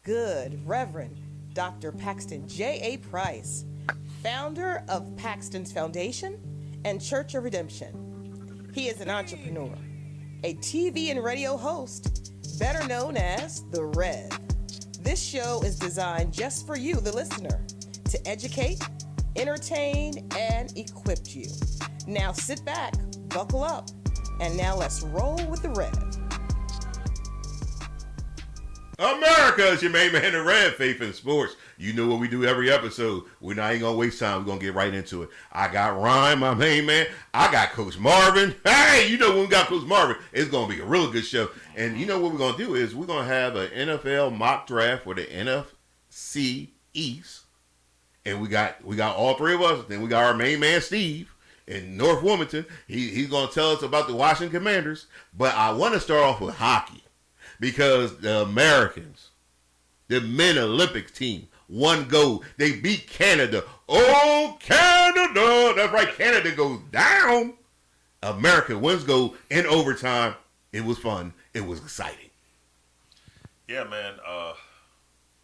Good Reverend Dr. Paxton JAPrice, founder of Paxton's Foundation and Church of Redemption. He is an entrepreneur, a TV and radio host, better known as The Rev. This show is designed just for you, the listener, to educate, entertain, and equip you. Now sit back, buckle up, and now let's roll with The Rev. America is your main man, The Rev, Faith in Sports. You know what we do every episode. We're not even going to waste time. We're going to get right into it. I got Ryan, my main man. I got Coach Marvin. Hey, you know when we got Coach Marvin, it's going to be a really good show. And you know what we're going to do is we're going to have an NFL mock draft for the NFC East. And we got all three of us. Then we got our main man, Steve, in North Wilmington. He's going to tell us about the Washington Commanders. But I want to start off with hockey. Because the Americans, the men Olympics team, won gold. They beat Canada. Oh, Canada! That's right, Canada goes down. America wins gold in overtime. It was fun. It was exciting. Yeah, man.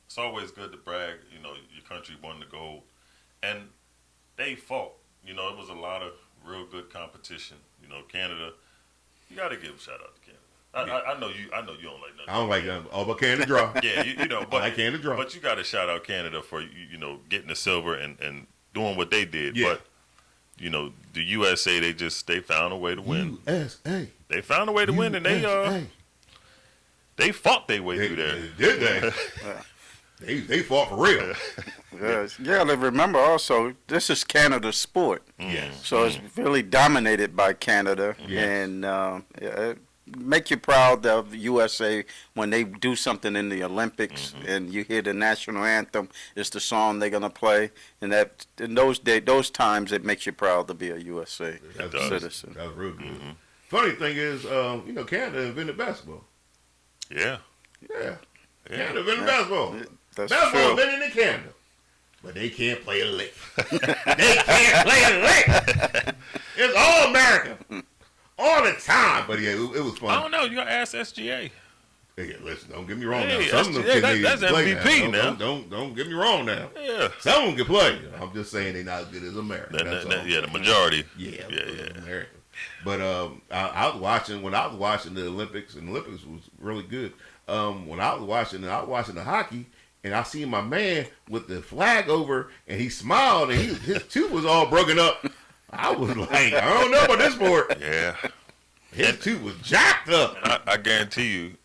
It's always good to brag. You know, your country won the gold. And they fought. You know, it was a lot of real good competition. You know, Canada, you got to give a shout out to Canada. I know you don't like nothing. I don't like nothing. Oh, but Canada draw. Yeah, you know, but I like Canada draw. But you got to shout out Canada for you know getting the silver and doing what they did. Yeah. But you know, the USA they found a way to win. USA. They found a way to win, and they fought their way through there. Did they? They fought for real. Yeah, remember also, this is Canada's sport. Yes. So it's really dominated by Canada. Yes. And make you proud of USA when they do something in the Olympics and you hear the national anthem. It's the song they're going to play. And that in those times, it makes you proud to be a USA citizen. That was real good. Funny thing is, you know, Canada invented basketball. Yeah. Canada invented basketball. That's Basketball true. invented in Canada. But they can't play a lick. They can't play a lick. It's all America. All the time. But yeah, it was fun. I don't know. You got to ask SGA. Hey, listen, don't get me wrong Hey, now. Some of them SGA, can that's play MVP now. Don't get me wrong now. Yeah. Some of them can play. I'm just saying they're not as good as America. That's all. Yeah, the majority. Yeah. America. But I was watching when I was watching the Olympics, and the Olympics was really good. When I was watching the hockey, and I seen my man with the flag over, and he smiled, and his tooth was all broken up. I was like, I don't know about this sport. Yeah. His tooth was jacked up. I guarantee you,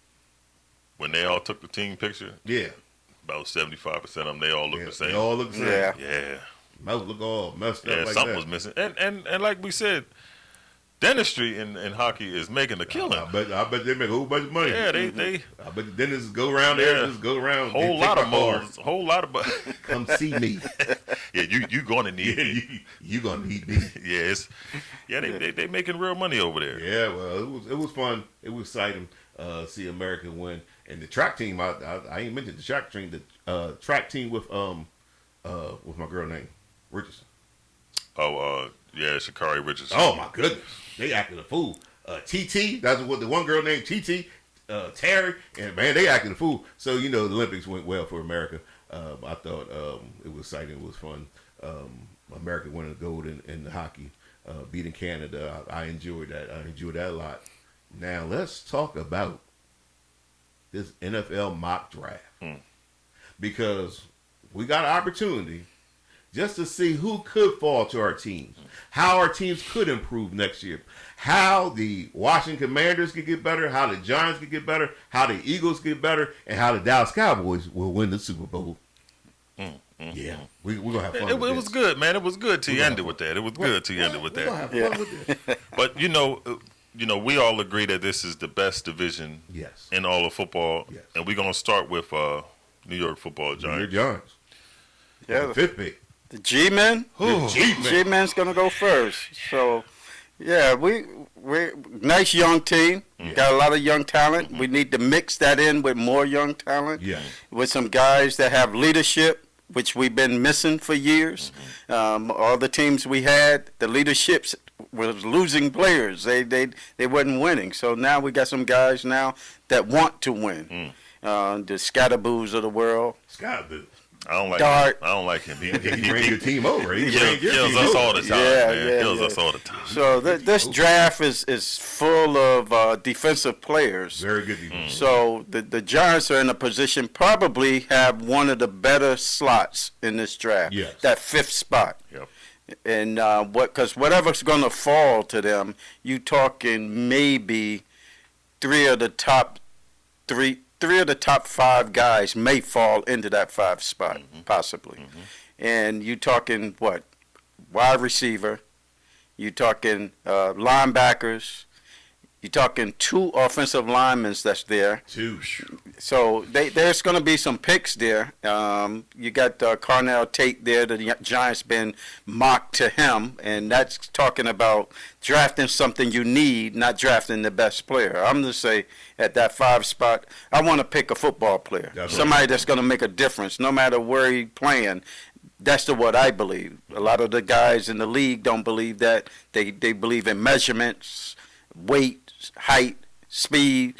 when they all took the team picture, Yeah. about 75% of them, they all look the same. They all look the same. Yeah. Mouth look all messed up like something that. was missing. And like we said, dentistry in hockey is making a killing. I bet they make a whole bunch of money. Yeah, they I bet the dentists go around there, just go around. whole lot of moles, whole lot of. Come see me. Yeah, you gonna need me. You gonna need me. They making real money over there. Yeah, well, it was fun. It was exciting see America win. And the track team, I ain't mentioned the track team. The track team with my girl name Richardson. Oh, Sha'Carri Richardson. Oh my goodness, they acted a fool. TT, that's what the one girl named TT, Terry, and man, they acted a fool. So you know the Olympics went well for America. I thought it was exciting. It was fun. America winning gold in the hockey, beating Canada. I enjoyed that. I enjoyed that a lot. Now let's talk about this NFL mock draft because we got an opportunity just to see who could fall to our teams, how our teams could improve next year, how the Washington Commanders could get better, how the Giants could get better, how the Eagles get better, and how the Dallas Cowboys will win the Super Bowl. Yeah, we're going to have fun It with was this. good, man. It was good till you ended with that. It was good till you ended with We're going to that. have fun with this. But, you know, we all agree that this is the best division Yes. in all of football. Yes. And we're going to start with New York Football Giants. Your Giants. Yeah, The fifth pick. the G-Men. The G-Men. G-Men's gonna go first. So, yeah, we're nice young team. Got a lot of young talent. We need to mix that in with more young talent. Yeah. With some guys that have leadership, which we've been missing for years. All the teams we had, the leaderships was losing players. They wasn't winning. So now we got some guys now that want to win. the Scatterboos of the world. Scott, dude. I don't like Dart. him. I don't like him. He Bring your team over. He kills us all the time, man. Kills us all the time. So this draft is full of defensive players. Very good defense. So the Giants are in a position probably have one of the better slots in this draft. Yes. That 5th spot. Yep. And because whatever's going to fall to them, you talking maybe three of the top 5 guys may fall into that 5 spot, possibly. And you talking what? Wide receiver. You talking linebackers. You talking 2 offensive linemen that's there. 2. So there's going to be some picks there. You got Carnell Tate there. The Giants been mocked to him, and that's talking about drafting something you need, not drafting the best player. I'm going to say at that 5 spot, I want to pick a football player, somebody that's going to make a difference, no matter where he's playing. That's what I believe. A lot of the guys in the league don't believe that. They believe in measurements, weight, height, speed.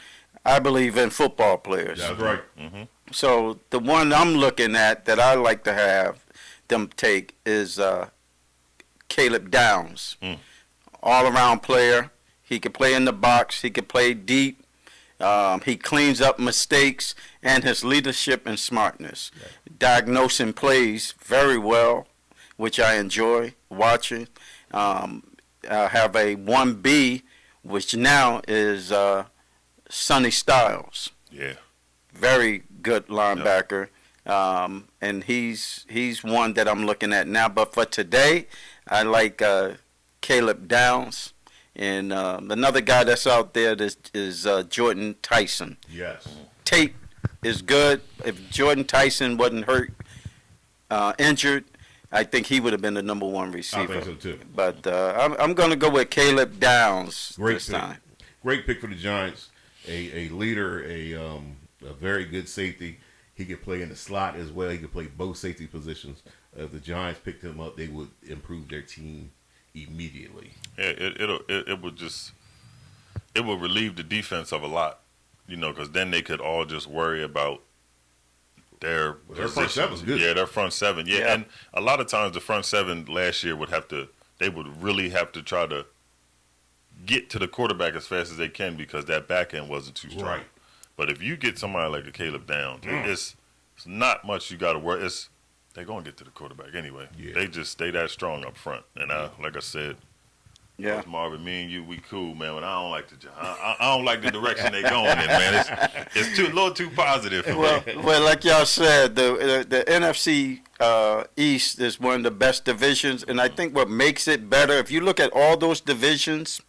I believe in football players. That's right. So the one I'm looking at that I like to have them take is Caleb Downs. All-around player. He can play in the box. He can play deep. He cleans up mistakes, and his leadership and smartness. Diagnosing plays very well, which I enjoy watching. I have a 1B, which now is Sonny Styles. Yeah. Very good linebacker. And he's one that I'm looking at now. But for today, I like Caleb Downs. And another guy that's out there is Jordan Tyson. Yes. Tate is good. If Jordan Tyson wasn't hurt, injured, I think he would have been the number 1 receiver. I think so too. But I'm going to go with Caleb Downs this time. Great pick for the Giants. A leader, a very good safety. He could play in the slot as well. He could play both safety positions. If the Giants picked him up, they would improve their team immediately. Yeah, it would relieve the defense of a lot, because then they could all just worry about their front seven's good. Yeah, their front 7. Yeah, and a lot of times the front 7 last year would really have to try to get to the quarterback as fast as they can because that back end wasn't too strong. Right. But if you get somebody like a Caleb Downs, it's not much you got to worry. They're going to get to the quarterback anyway. Yeah. They just stay that strong up front. And like I said, Coach Marvin, me and you, we cool, man. But I don't like I don't like the direction they going in, man. It's a little too positive for me. Well, like y'all said, the NFC East is one of the best divisions, and I think what makes it better, if you look at all those divisions,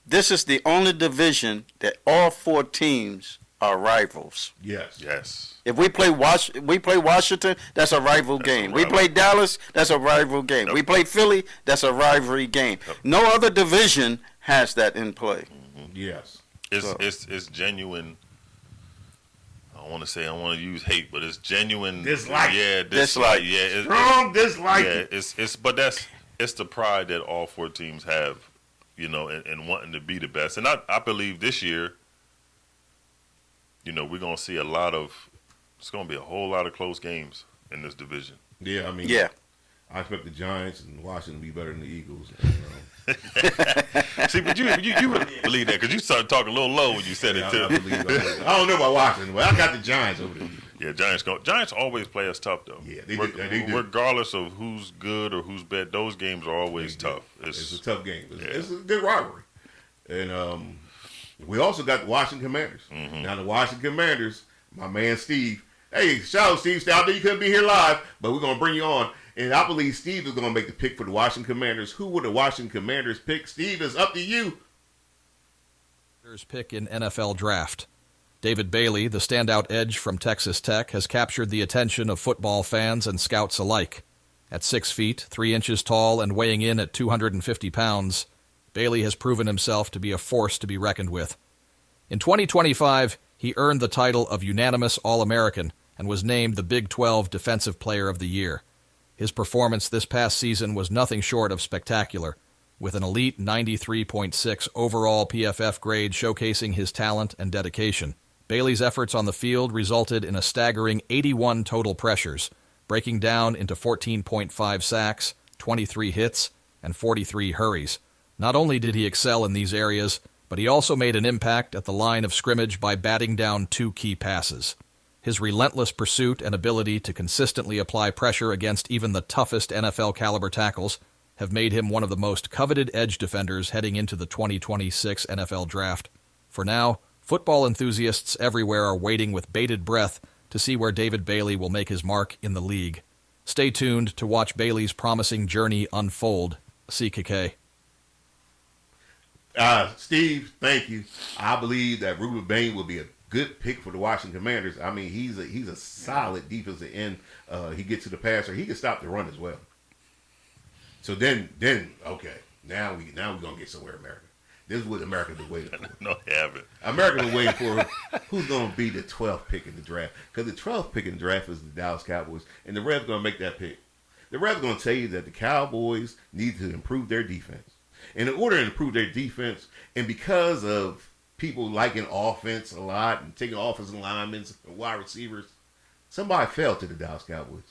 this is the only division that all 4 teams are rivals. Yes. If we play Washington, that's a rival game. We play Dallas, that's a rival game. Yep. We play Philly, that's a rivalry game. Yep. No other division has that in play. Yes. It's genuine. I want to use hate, but it's genuine dislike. Yeah, dislike. Yeah, strong dislike. Yeah, but it's the pride that all 4 teams have, in wanting to be the best. And I believe this year, we're gonna see it's gonna be a whole lot of close games in this division. Yeah, I mean, yeah. I expect the Giants and Washington to be better than the Eagles. See, but you would believe that because you started talking a little low when you said it too. I don't know about Washington, but I got the Giants over there. Yeah, Giants always play us tough though. Yeah, they do. Regardless of who's good or who's bad, those games are always tough. It's a tough game. It's a good rivalry. And we also got the Washington Commanders. Now the Washington Commanders, my man Steve. Hey, shout out Steve. Stay out there. You couldn't be here live, but we're gonna bring you on. And I believe Steve is gonna make the pick for the Washington Commanders. Who would the Washington Commanders pick? Steve, it's up to you. Pick in NFL draft. David Bailey, the standout edge from Texas Tech, has captured the attention of football fans and scouts alike. At 6 feet, 3 inches tall, and weighing in at 250 pounds, Bailey has proven himself to be a force to be reckoned with. In 2025, he earned the title of unanimous All-American and was named the Big 12 Defensive Player of the Year. His performance this past season was nothing short of spectacular, with an elite 93.6 overall PFF grade showcasing his talent and dedication. Bailey's efforts on the field resulted in a staggering 81 total pressures, breaking down into 14.5 sacks, 23 hits, and 43 hurries. Not only did he excel in these areas, but he also made an impact at the line of scrimmage by batting down 2 key passes. His relentless pursuit and ability to consistently apply pressure against even the toughest NFL-caliber tackles have made him one of the most coveted edge defenders heading into the 2026 NFL Draft. For now, football enthusiasts everywhere are waiting with bated breath to see where David Bailey will make his mark in the league. Stay tuned to watch Bailey's promising journey unfold. CKK. Steve, thank you. I believe that Ruben Bain will be a good pick for the Washington Commanders. I mean, he's a solid defensive end. He gets to the passer. He can stop the run as well. So then, okay, now we're gonna get somewhere, America. This is what America been waiting for. No, they haven't. America been waiting for who's gonna be the 12th pick in the draft. Because the 12th pick in the draft is the Dallas Cowboys, and the Reds gonna make that pick. The Reds gonna tell you that the Cowboys need to improve their defense. And in order to improve their defense, and because of people liking offense a lot and taking offensive linemen and wide receivers, somebody fell to the Dallas Cowboys.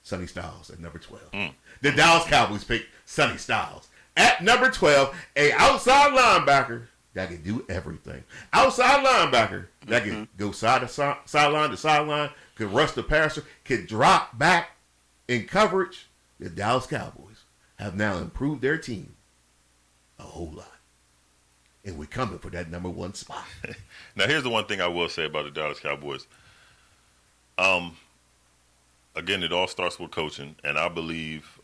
Sonny Styles at number 12. The Dallas Cowboys picked Sonny Styles at number 12, a outside linebacker that can do everything. Outside linebacker that can go sideline to sideline, could rush the passer, could drop back in coverage. The Dallas Cowboys have now improved their team a whole lot. And we're coming for that number 1 spot. Now, here's the one thing I will say about the Dallas Cowboys. Again, it all starts with coaching, and I believe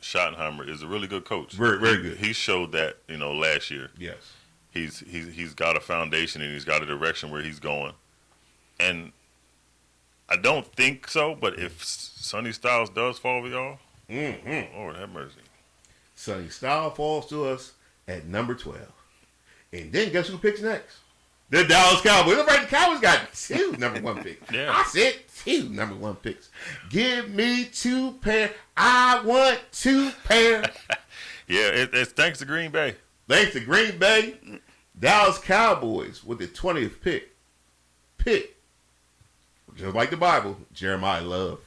Schottenheimer is a really good coach. Very, very good. He showed that, last year. Yes. He's got a foundation and he's got a direction where he's going. And I don't think so, but if Sonny Styles does fall for y'all, Lord have mercy. Sonny Styles falls to us at number 12. And then guess who picks next? The Dallas Cowboys. The Cowboys got 2 number 1 picks. Yeah. I said 2 number 1 picks. Give me 2 pair. I want 2 pair. Yeah, it's thanks to Green Bay. Thanks to Green Bay, Dallas Cowboys with the 20th pick, just like the Bible, Jeremiah Love.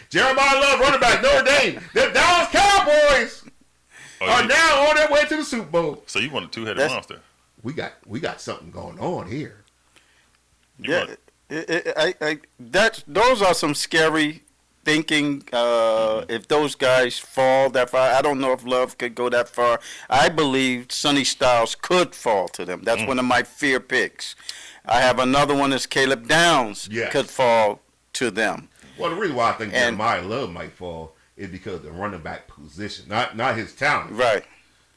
Jeremiah Love, running back, Notre Dame. The Dallas Cowboys are now on their way to the Super Bowl. So you want a 2-headed monster? We got something going on here. Those are some scary thinking. If those guys fall that far, I don't know if Love could go that far. I believe Sonny Styles could fall to them. That's one of my fear picks. I have another one that's Caleb Downs could fall to them. Well, the reason why I think Jeremiah Love might fall is because of the running back position, not his talent. Right.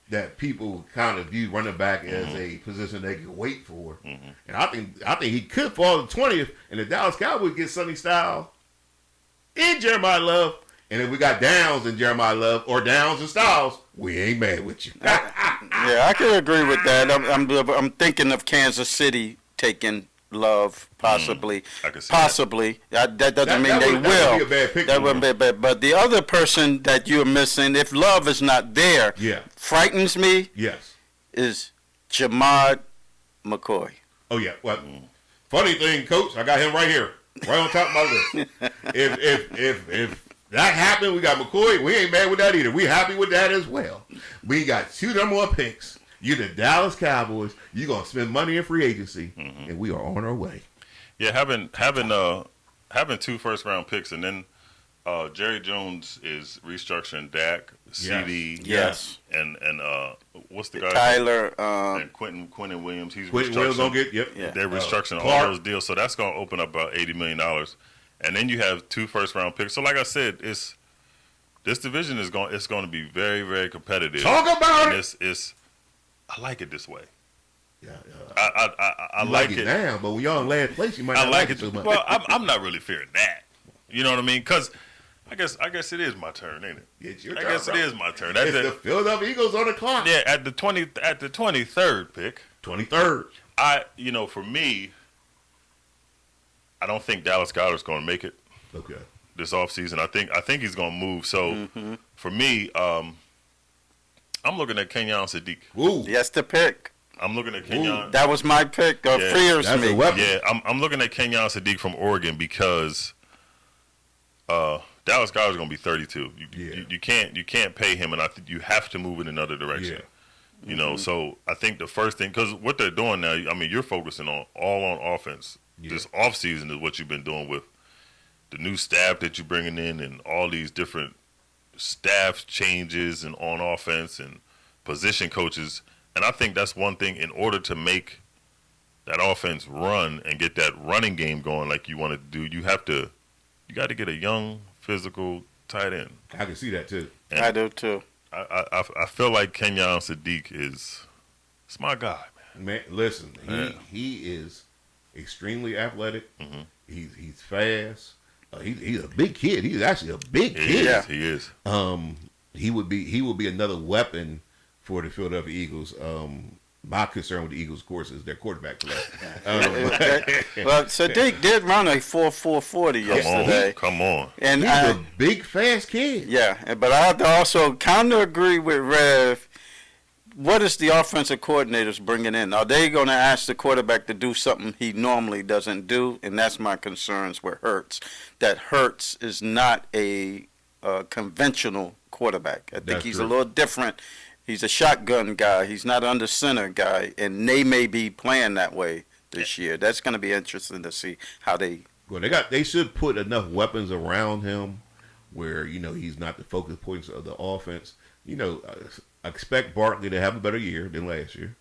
That people kind of view running back as a position they can wait for. And I think he could fall to 20th, and the Dallas Cowboys get Sonny Styles and Jeremiah Love. And if we got Downs and Jeremiah Love or Downs and Styles, we ain't mad with you. Yeah, I can agree with that. I'm thinking of Kansas City taking Love, possibly. I can see possibly. That doesn't mean they will. That would be a bad pick. That wouldn't be bad. But the other person that you're missing, if Love is not there, frightens me. Yes. Is Jamad McCoy. Oh yeah. Well, funny thing, Coach, I got him right here, right on top of my list. if that happened, we got McCoy. We ain't mad with that either. We happy with that as well. We got 2 number 1 picks. You're the Dallas Cowboys. You're gonna spend money in free agency, and we are on our way. Yeah, having 2 first-round picks, and then Jerry Jones is restructuring Dak, CD, and what's the guy? Tyler and Quentin Williams. He's Quentin Williams gonna get They're restructuring all those deals, so that's gonna open up about $80 million, and then you have 2 first-round picks. So, like I said, this division is going to be very, very competitive. Talk about it. I like it this way. Yeah. I like it now, but when y'all in last place, you might not like it too much. Well, I'm not really fearing that. You know what I mean? Because I guess it is my turn, ain't it? It's your turn. I guess it is my turn. It's the Philadelphia Eagles on the clock. Yeah, at the 23rd pick. 23rd. For me, I don't think Dallas Goedert's going to make it. Okay. This offseason, I think he's going to move. So for me, I'm looking at Kenyon Sadiq. Ooh. Yes, the pick. I'm looking at Kenyon. That was my pick. Fears that's me. a weapon. Yeah, I'm looking at Kenyon Sadiq from Oregon because Dallas Goedert's going to be 32. You can't pay him, and I think you have to move in another direction. Yeah. You know, so I think the first thing, because what they're doing now, I mean, you're focusing on offense. Yeah. This offseason is what you've been doing with the new staff that you're bringing in and all these different staff changes and on offense and position coaches. And I think that's one thing, in order to make that offense run and get that running game going like you want to do, you got to get a young, physical tight end. I can see that too. And I do too. I feel like Kenyon Sadiq it's my guy, man. Man, listen, he is extremely athletic. Mm-hmm. He's fast. He's a big kid. He's actually a big kid. He is. He would be another weapon for the Philadelphia Eagles. My concern with the Eagles, of course, is their quarterback play. Well, Sadiq did run a 4.40 yesterday. Come on. And He's a big, fast kid. yeah, but I have to also kind of agree with Rev. What is the offensive coordinators bringing in? Are they going to ask the quarterback to do something he normally doesn't do? And that's my concerns with Hurts. That Hurts is not a conventional quarterback. I think That's he's true. a little different. He's a shotgun guy. He's not under center guy, and they may be playing that way this year. That's going to be interesting to see how they. Well, they should put enough weapons around him where he's not the focus points of the offense. I expect Barkley to have a better year than last year.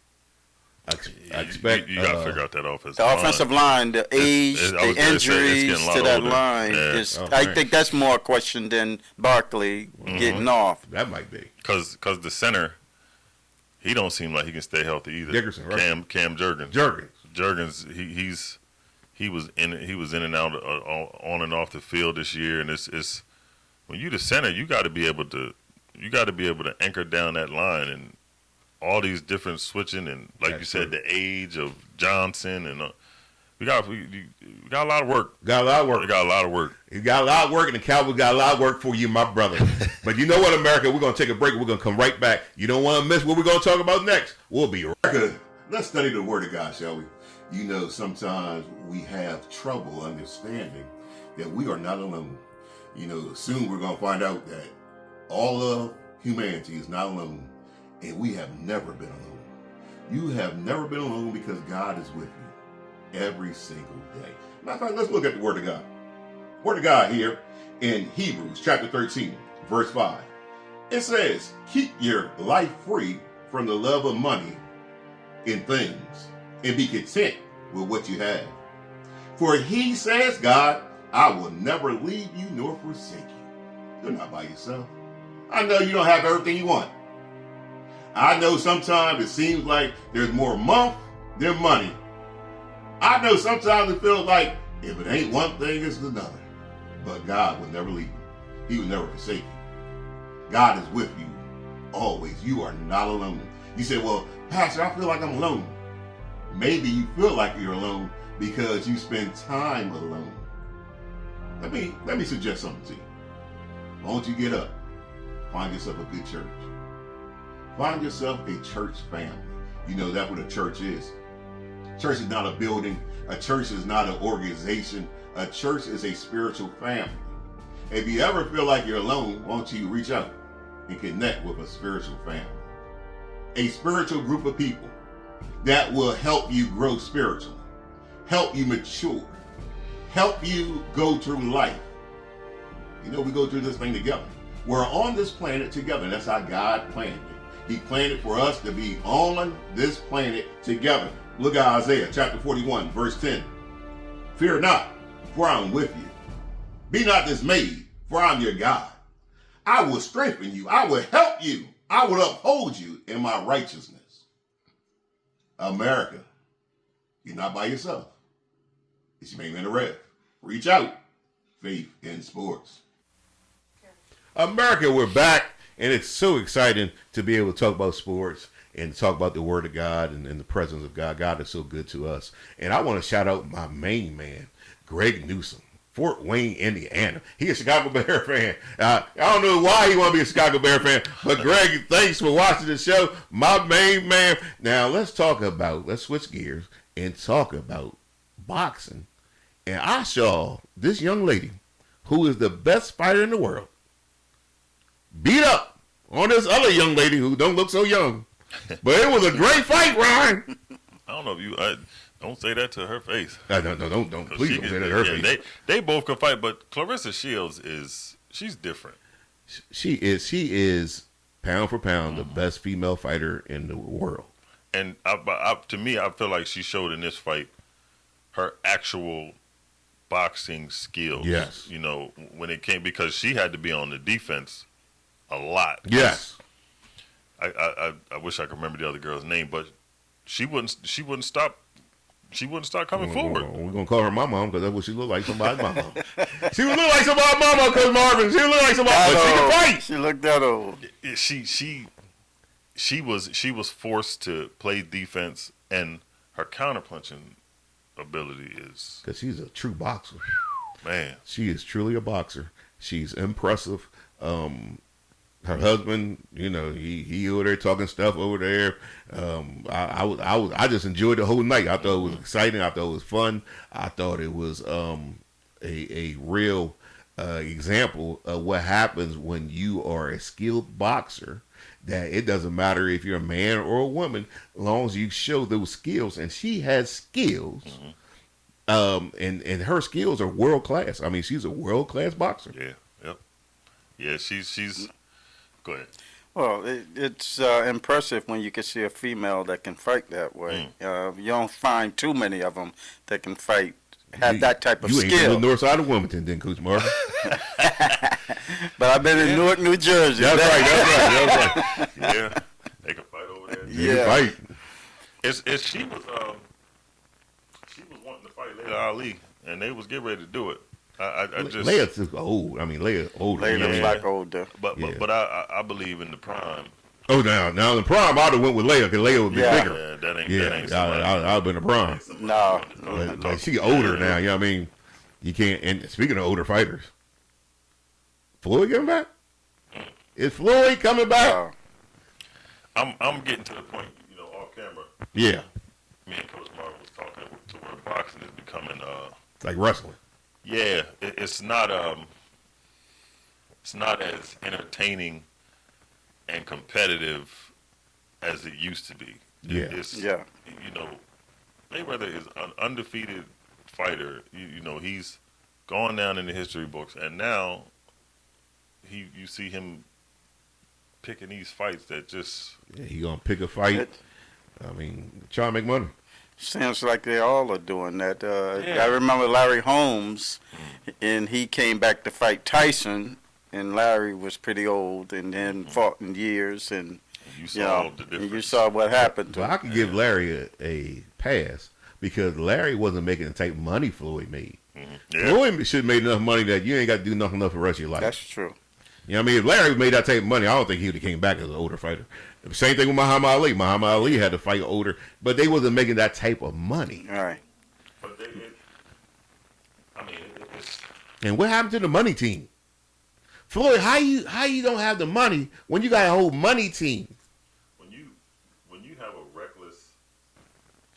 I expect you got to figure out that offensive The offensive line, the age, I was the gonna say, it's injuries getting a lot to that older. line Yeah. is. Oh, I man. think that's more a question than Barkley getting off. that might be. Because the center, he don't seem like he can stay healthy either. Dickerson, right? Cam Jurgens. Jurgens, he was in and out on and off the field this year, and it's when you the center, you got to be able to anchor down that line, and all these different switching, and like That's you said, true. the age of Johnson, and we got a lot of work. Got a lot of work. We got a lot of work. You got a lot of work, and the Cowboys got a lot of work for you, my brother. But you know what, America? We're going to take a break. We're going to come right back. You don't want to miss what we're going to talk about next. We'll be right back. Let's study the Word of God, shall we? Sometimes we have trouble understanding that we are not alone. Soon we're going to find out that all of humanity is not alone, and we have never been alone. You have never been alone because God is with you every single day. Matter of fact, let's look at the Word of God. Word of God here in Hebrews chapter 13, verse 5. It says, keep your life free from the love of money in things, and be content with what you have. For he says, God, I will never leave you nor forsake you. You're not by yourself. I know you don't have everything you want. I know sometimes it seems like there's more month than money. I know sometimes it feels like if it ain't one thing, it's another. But God will never leave you. He will never forsake you. God is with you always. You are not alone. You say, well, Pastor, I feel like I'm alone. Maybe you feel like you're alone because you spend time alone. Let me suggest something to you. Why don't you get up? Find yourself a good church. Find yourself a church family. That's what a church is. Church is not a building. A church is not an organization. A church is a spiritual family. If you ever feel like you're alone, why don't you reach out and connect with a spiritual family? A spiritual group of people that will help you grow spiritually, help you mature, help you go through life. We go through this thing together. We're on this planet together. That's how God planned it. He planned it for us to be on this planet together. Look at Isaiah chapter 41, verse 10. Fear not, for I am with you. Be not dismayed, for I am your God. I will strengthen you. I will help you. I will uphold you in my righteousness. America, you're not by yourself. It's your main man, the Rev. Reach out. Faith in sports. America, we're back, and it's so exciting to be able to talk about sports and talk about the Word of God and the presence of God. God is so good to us. And I want to shout out my main man, Greg Newsom. Fort Wayne, Indiana. He a Chicago Bear fan. I don't know why he want to be a Chicago Bear fan, but Greg, thanks for watching the show. My main man. Now, let's switch gears and talk about boxing. And I saw this young lady, who is the best fighter in the world, beat up on this other young lady who don't look so young. But it was a great fight, Ryan. I don't know if you don't say that to her face. No, don't. Please don't say that to her face. They both can fight, but Claressa Shields she's different. She is pound for pound the best female fighter in the world. And to me, I feel like she showed in this fight her actual boxing skills. Yes. You know, when it came, because she had to be on the defense a lot. Yes. I wish I could remember the other girl's name, but she wouldn't stop. She wouldn't stop coming forward. We're gonna call her my mom because that's what she looked like. Somebody's mama. She would look like somebody's mama, Coach Marvin. She would look like somebody, but she can fight. She looked that old. She was forced to play defense, and her counterpunching ability is, Because she's a true boxer. man. She is truly a boxer. She's impressive. Her husband, you know, he over there talking stuff over there. I just enjoyed the whole night. I thought it was exciting. I thought it was fun. I thought it was a real example of what happens when you are a skilled boxer. That it doesn't matter if you're a man or a woman, as long as you show those skills. And she has skills. And her skills are world class. I mean, she's a world class boxer. Yeah. Yep. Yeah. She's. Go ahead. Well, it's impressive when you can see a female that can fight that way. You don't find too many of them that can fight, have that type of skill. You ain't from the north side of Wilmington, then, Coach Marvin. But I've been in Newark, New Jersey. That's right. Yeah, they can fight over there. Yeah, fight. She was wanting to fight Layla Ali, and they was getting ready to do it. I just Leia's too old. I mean, Leia's older. Leia looks like older. But I believe in the prime. Oh, now in the prime, I'd have went with Leia because Leia would be bigger. Yeah, that ain't I'd have been the prime. No. Like she older now. You know what I mean? You can't. And speaking of older fighters, Floyd coming back? Is Floyd coming back? I'm getting to the point, off camera. Yeah. Me and Coach Marvin was talking to where boxing is becoming like wrestling. Yeah, it's not as entertaining and competitive as it used to be. Mayweather is an undefeated fighter. He's gone down in the history books, and now you see him picking these fights that just he gonna pick a fight. I mean, try to make money. Seems like they all are doing that. I remember Larry Holmes, and he came back to fight Tyson, and Larry was pretty old, and then fought in years, and you saw the difference. And you saw what happened. Well, I could give Larry a pass because Larry wasn't making the type of money Floyd made. Floyd should have made enough money that you ain't got to do nothing else for the rest of your life. That's true. You know what I mean? If Larry made that type of money, I don't think he would have came back as an older fighter. Same thing with Muhammad Ali. Muhammad Ali had to fight older, but they wasn't making that type of money. All right. But and what happened to the money team? Floyd, how you don't have the money when you got a whole money team? When you have a reckless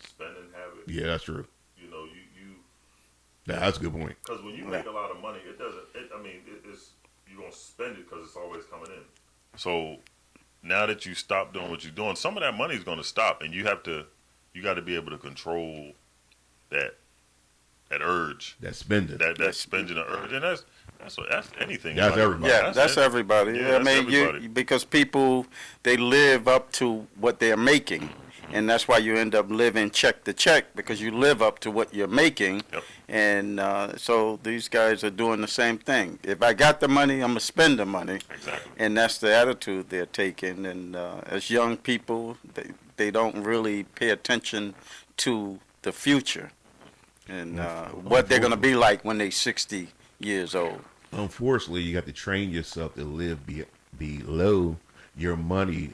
spending habit. Yeah, that's true. you That's a good point. Because when you make a lot of money, it's you're gonna spend it because it's always coming in. So now that you stop doing what you're doing, some of that money is gonna stop, and you got to be able to control that urge. That spending. That spending the urge, and that's anything. That's everybody. Yeah, that's everybody. Yeah, that's everybody. Because people, they live up to what they're making. And that's why you end up living check to check, because you live up to what you're making. Yep. And so these guys are doing the same thing. If I got the money, I'm going to spend the money. Exactly. And that's the attitude they're taking. And as young people, they don't really pay attention to the future and what they're going to be like when they're 60 years old. Unfortunately, you have to train yourself to live below your money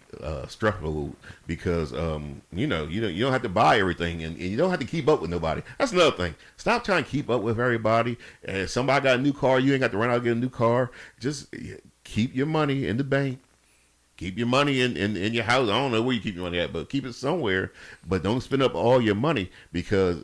struggle because you don't have to buy everything and you don't have to keep up with nobody. That's another thing. Stop trying to keep up with everybody. And if somebody got a new car, you ain't got to run out and get a new car. Just keep your money in the bank. Keep your money in your house. I don't know where you keep your money at, but keep it somewhere. But don't spend up all your money because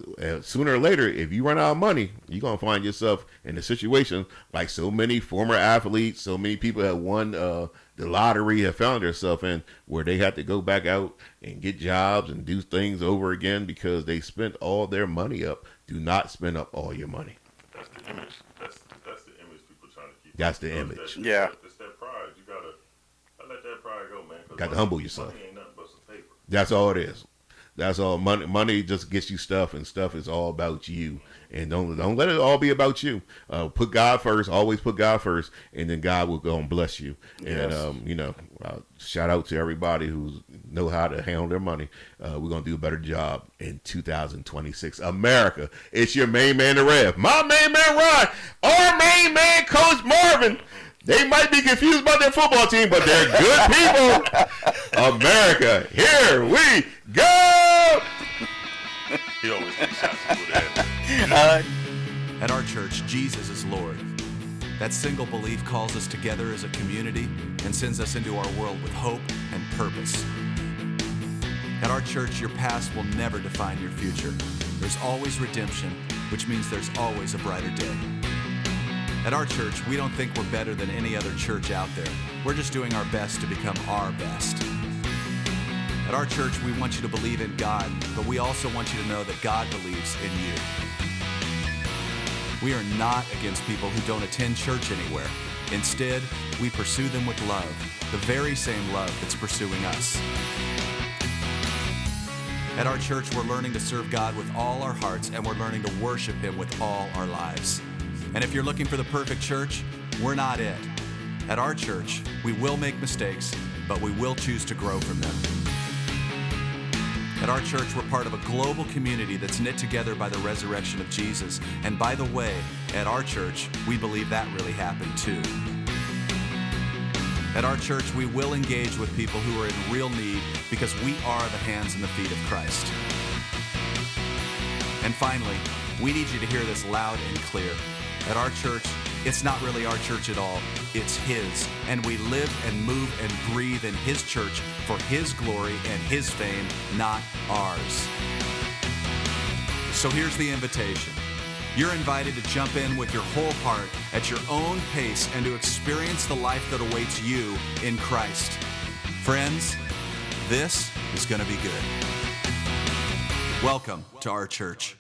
sooner or later, if you run out of money, you're going to find yourself in a situation like so many former athletes, so many people that won the lottery have found themselves in where they had to go back out and get jobs and do things over again because they spent all their money up. Do not spend up all your money. That's the image. That's the image people trying to keep. That's the image. Yeah. It's that pride. You gotta let that pride go, man. Got to humble yourself. Money ain't nothing but some paper. That's all it is. That's all. Money just gets you stuff, and stuff is all about you. And don't let it all be about you. Put God first. Always put God first, and then God will go and bless you. Yes. And shout out to everybody who know how to handle their money. We're gonna do a better job in 2026. America, it's your main man, the Rev. My main man, Ron. Our main man, Coach Marvin. They might be confused about their football team, but they're good people. America, here we go. He always takes shots with that. At our church, Jesus is Lord. That single belief calls us together as a community and sends us into our world with hope and purpose. At our church, your past will never define your future. There's always redemption, which means there's always a brighter day. At our church, we don't think we're better than any other church out there. We're just doing our best to become our best. At our church, we want you to believe in God, but we also want you to know that God believes in you. We are not against people who don't attend church anywhere. Instead, we pursue them with love, the very same love that's pursuing us. At our church, we're learning to serve God with all our hearts, and we're learning to worship Him with all our lives. And if you're looking for the perfect church, we're not it. At our church, we will make mistakes, but we will choose to grow from them. At our church, we're part of a global community that's knit together by the resurrection of Jesus. And by the way, at our church, we believe that really happened too. At our church, we will engage with people who are in real need because we are the hands and the feet of Christ. And finally, we need you to hear this loud and clear. At our church, it's not really our church at all. It's His. And we live and move and breathe in His church for His glory and His fame, not ours. So here's the invitation. You're invited to jump in with your whole heart at your own pace and to experience the life that awaits you in Christ. Friends, this is going to be good. Welcome to our church.